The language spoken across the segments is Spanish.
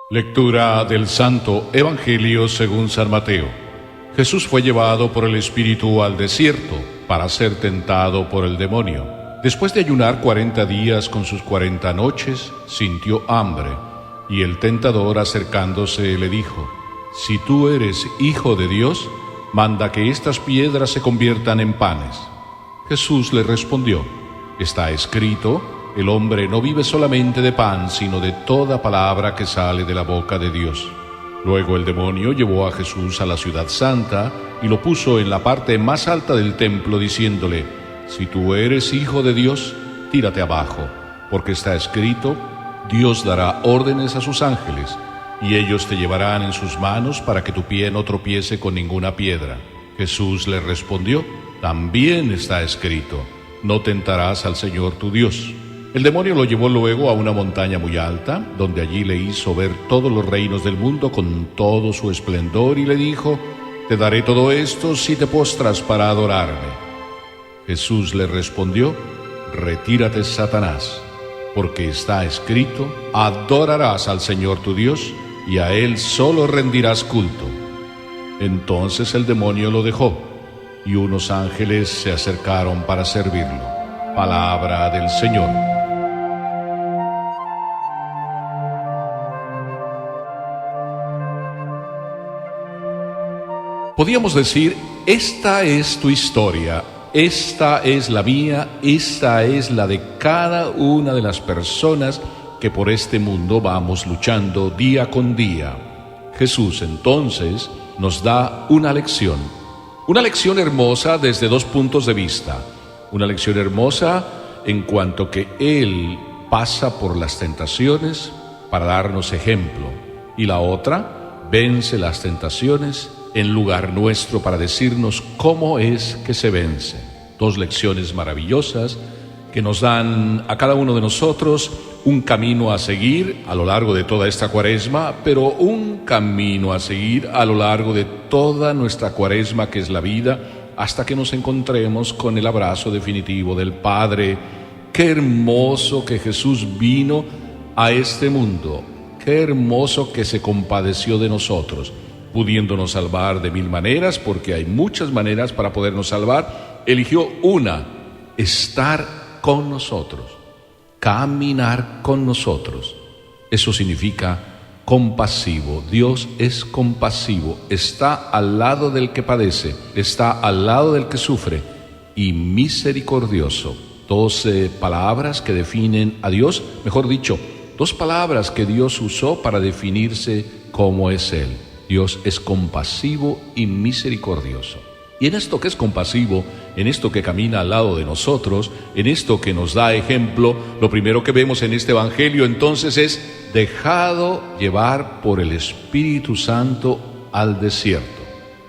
Lectura del Santo Evangelio según San Mateo. Jesús fue llevado por el Espíritu al desierto para ser tentado por el demonio. Después de ayunar 40 días con sus 40 noches, sintió hambre, y el tentador acercándose le dijo: «Si tú eres hijo de Dios, manda que estas piedras se conviertan en panes». Jesús le respondió: «Está escrito, el hombre no vive solamente de pan, sino de toda palabra que sale de la boca de Dios». Luego el demonio llevó a Jesús a la ciudad santa y lo puso en la parte más alta del templo, diciéndole: «Si tú eres hijo de Dios, tírate abajo, porque está escrito, Dios dará órdenes a sus ángeles, y ellos te llevarán en sus manos para que tu pie no tropiece con ninguna piedra». Jesús le respondió: «También está escrito, no tentarás al Señor tu Dios». El demonio lo llevó luego a una montaña muy alta, donde allí le hizo ver todos los reinos del mundo con todo su esplendor, y le dijo: «Te daré todo esto si te postras para adorarme». Jesús le respondió: «Retírate, Satanás, porque está escrito, adorarás al Señor tu Dios, y a Él solo rendirás culto». Entonces el demonio lo dejó, y unos ángeles se acercaron para servirlo. Palabra del Señor. Podríamos decir, esta es tu historia, esta es la mía, esta es la de cada una de las personas que por este mundo vamos luchando día con día. Jesús entonces nos da una lección hermosa desde dos puntos de vista. Una lección hermosa en cuanto que Él pasa por las tentaciones para darnos ejemplo, y la otra vence las tentaciones en lugar nuestro para decirnos cómo es que se vence. Dos lecciones maravillosas que nos dan a cada uno de nosotros un camino a seguir a lo largo de toda esta Cuaresma, pero un camino a seguir a lo largo de toda nuestra Cuaresma, que es la vida, hasta que nos encontremos con el abrazo definitivo del Padre. Qué hermoso que Jesús vino a este mundo, qué hermoso que se compadeció de nosotros, pudiéndonos salvar de mil maneras, porque hay muchas maneras para podernos salvar. Eligió una: estar con nosotros, caminar con nosotros. Eso significa compasivo. Dios es compasivo, está al lado del que padece, está al lado del que sufre, y misericordioso. 12 palabras que definen a Dios, mejor dicho, 2 palabras que Dios usó para definirse cómo es Él. Dios es compasivo y misericordioso. Y en esto que es compasivo, en esto que camina al lado de nosotros, en esto que nos da ejemplo, lo primero que vemos en este Evangelio entonces es: dejado llevar por el Espíritu Santo al desierto.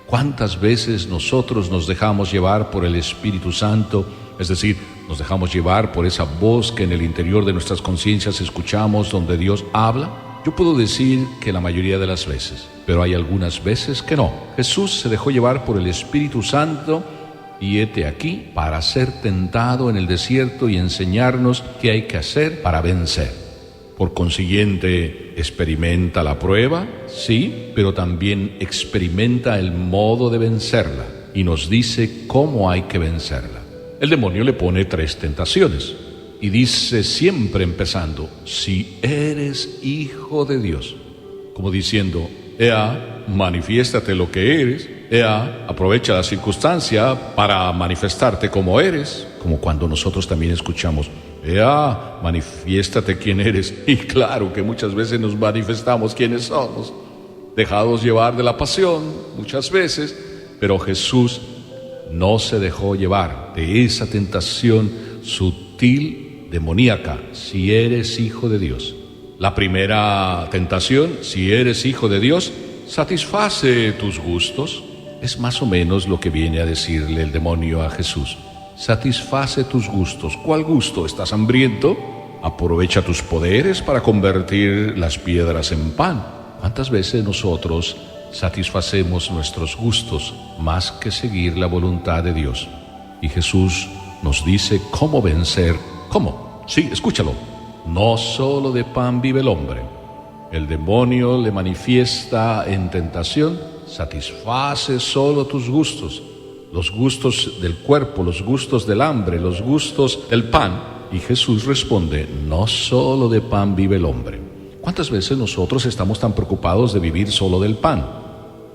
¿Cuántas veces nosotros nos dejamos llevar por el Espíritu Santo? Es decir, nos dejamos llevar por esa voz que en el interior de nuestras conciencias escuchamos, donde Dios habla. Yo puedo decir que la mayoría de las veces, pero hay algunas veces que no. Jesús se dejó llevar por el Espíritu Santo, y hete aquí para ser tentado en el desierto y enseñarnos qué hay que hacer para vencer. Por consiguiente, experimenta la prueba, sí, pero también experimenta el modo de vencerla, y nos dice cómo hay que vencerla. El demonio le pone 3 tentaciones. Y dice siempre empezando: si eres hijo de Dios, como diciendo: ea, manifiéstate lo que eres, ea, aprovecha la circunstancia para manifestarte como eres, como cuando nosotros también escuchamos: ea, manifiéstate quién eres. Y claro que muchas veces nos manifestamos quiénes somos, dejados llevar de la pasión muchas veces, pero Jesús no se dejó llevar de esa tentación sutil, demoníaca. Si eres hijo de Dios. La primera tentación: si eres hijo de Dios, satisface tus gustos. Es más o menos lo que viene a decirle el demonio a Jesús. Satisface tus gustos. ¿Cuál gusto? ¿Estás hambriento? Aprovecha tus poderes para convertir las piedras en pan. ¿Cuántas veces nosotros satisfacemos nuestros gustos más que seguir la voluntad de Dios? Y Jesús nos dice cómo vencer. ¿Cómo? Sí, escúchalo. No solo de pan vive el hombre. El demonio le manifiesta en tentación: satisface solo tus gustos, los gustos del cuerpo, los gustos del hambre, los gustos del pan. Y Jesús responde: no solo de pan vive el hombre. ¿Cuántas veces nosotros estamos tan preocupados de vivir solo del pan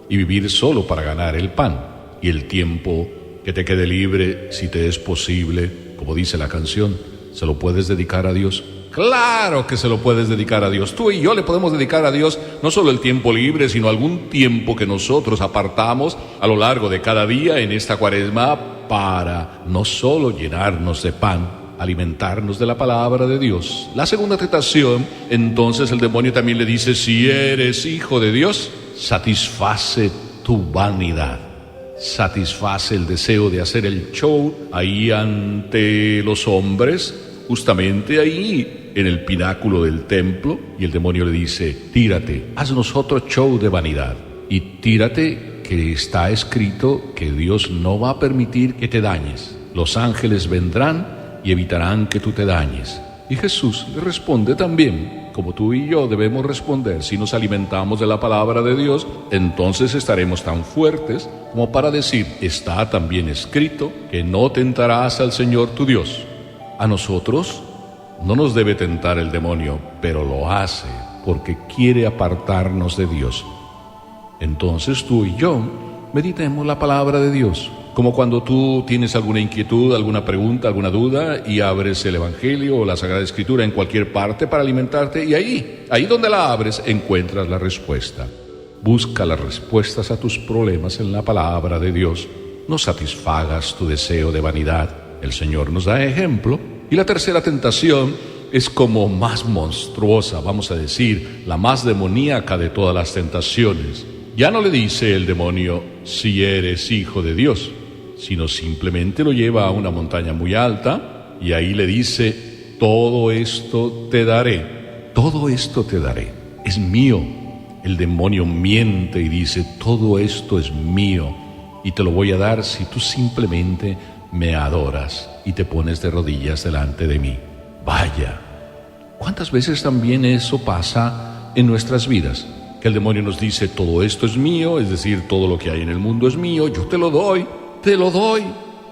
y vivir solo para ganar el pan? Y el tiempo que te quede libre, si te es posible, como dice la canción, ¿se lo puedes dedicar a Dios? Claro que se lo puedes dedicar a Dios. Tú y yo le podemos dedicar a Dios no solo el tiempo libre, sino algún tiempo que nosotros apartamos a lo largo de cada día en esta cuaresma para no solo llenarnos de pan, alimentarnos de la palabra de Dios. La segunda tentación, entonces el demonio también le dice: si eres hijo de Dios, satisface tu vanidad. Satisface el deseo de hacer el show ahí ante los hombres, justamente ahí en el pináculo del templo, y el demonio le dice: tírate, haznos otro show de vanidad, y tírate, que está escrito que Dios no va a permitir que te dañes. Los ángeles vendrán y evitarán que tú te dañes. Y Jesús le responde también, como tú y yo debemos responder: si nos alimentamos de la palabra de Dios, entonces estaremos tan fuertes como para decir: está también escrito que no tentarás al Señor tu Dios. A nosotros no nos debe tentar el demonio, pero lo hace porque quiere apartarnos de Dios. Entonces tú y yo meditemos la palabra de Dios, como cuando tú tienes alguna inquietud, alguna pregunta, alguna duda, y abres el Evangelio o la Sagrada Escritura en cualquier parte para alimentarte, y ahí donde la abres encuentras la respuesta. Busca las respuestas a tus problemas en la palabra de Dios. No satisfagas tu deseo de vanidad. El Señor nos da ejemplo. Y la tercera tentación es como más monstruosa, vamos a decir, la más demoníaca de todas las tentaciones. Ya no le dice el demonio: si eres hijo de Dios, sino simplemente lo lleva a una montaña muy alta y ahí le dice: todo esto te daré, todo esto te daré, es mío. El demonio miente y dice: todo esto es mío y te lo voy a dar si tú simplemente me adoras y te pones de rodillas delante de mí. Vaya, ¿cuántas veces también eso pasa en nuestras vidas? Que el demonio nos dice: todo esto es mío, es decir, todo lo que hay en el mundo es mío, yo te lo doy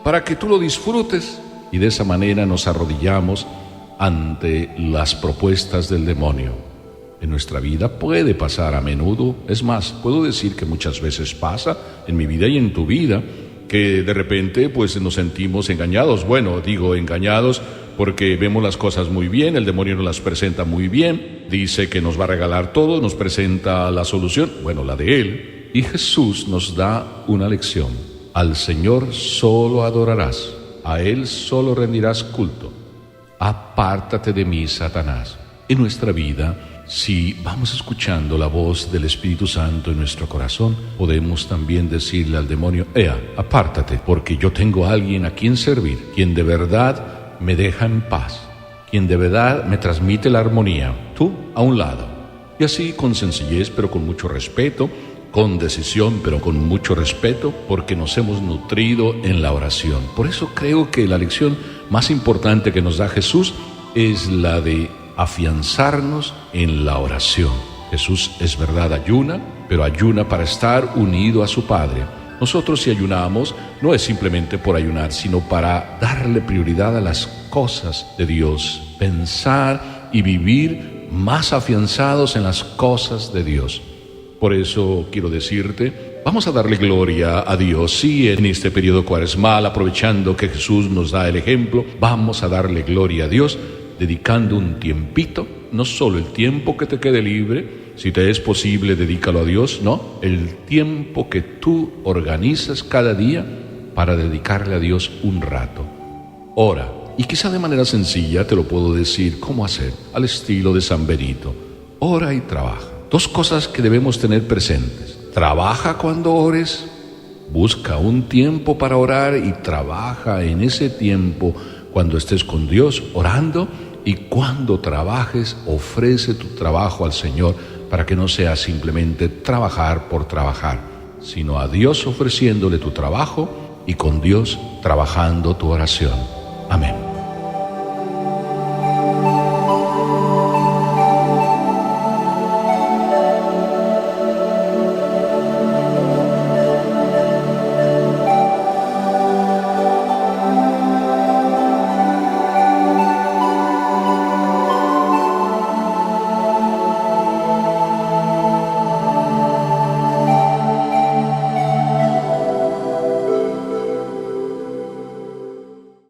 para que tú lo disfrutes. Y de esa manera nos arrodillamos ante las propuestas del demonio. En nuestra vida puede pasar a menudo, es más, puedo decir que muchas veces pasa en mi vida y en tu vida, que de repente pues nos sentimos engañados. Bueno, digo engañados porque vemos las cosas muy bien, el demonio nos las presenta muy bien, dice que nos va a regalar todo, nos presenta la solución, bueno, la de él. Y Jesús nos da una lección: al Señor solo adorarás, a Él solo rendirás culto. Apártate de mí, Satanás. En nuestra vida, si vamos escuchando la voz del Espíritu Santo en nuestro corazón, podemos también decirle al demonio: ea, apártate, porque yo tengo a alguien a quien servir, quien de verdad me deja en paz, quien de verdad me transmite la armonía. Tú a un lado. Y así, con sencillez pero con mucho respeto, con decisión pero con mucho respeto, porque nos hemos nutrido en la oración. Por eso creo que la lección más importante que nos da Jesús es la de afianzarnos en la oración. Jesús, es verdad, ayuna, pero ayuna para estar unido a su Padre. Nosotros, si ayunamos, no es simplemente por ayunar, sino para darle prioridad a las cosas de Dios, pensar y vivir más afianzados en las cosas de Dios. Por eso quiero decirte, vamos a darle gloria a Dios. Sí, en este periodo cuaresmal, aprovechando que Jesús nos da el ejemplo, vamos a darle gloria a Dios, dedicando un tiempito, no solo el tiempo que te quede libre, si te es posible, dedícalo a Dios, no, el tiempo que tú organizas cada día para dedicarle a Dios un rato. Ora, y quizá de manera sencilla te lo puedo decir cómo hacer, al estilo de San Benito. Ora y trabaja. Dos cosas que debemos tener presentes: trabaja cuando ores, busca un tiempo para orar y trabaja en ese tiempo cuando estés con Dios orando. Y cuando trabajes, ofrece tu trabajo al Señor para que no sea simplemente trabajar por trabajar, sino a Dios ofreciéndole tu trabajo y con Dios trabajando tu oración. Amén.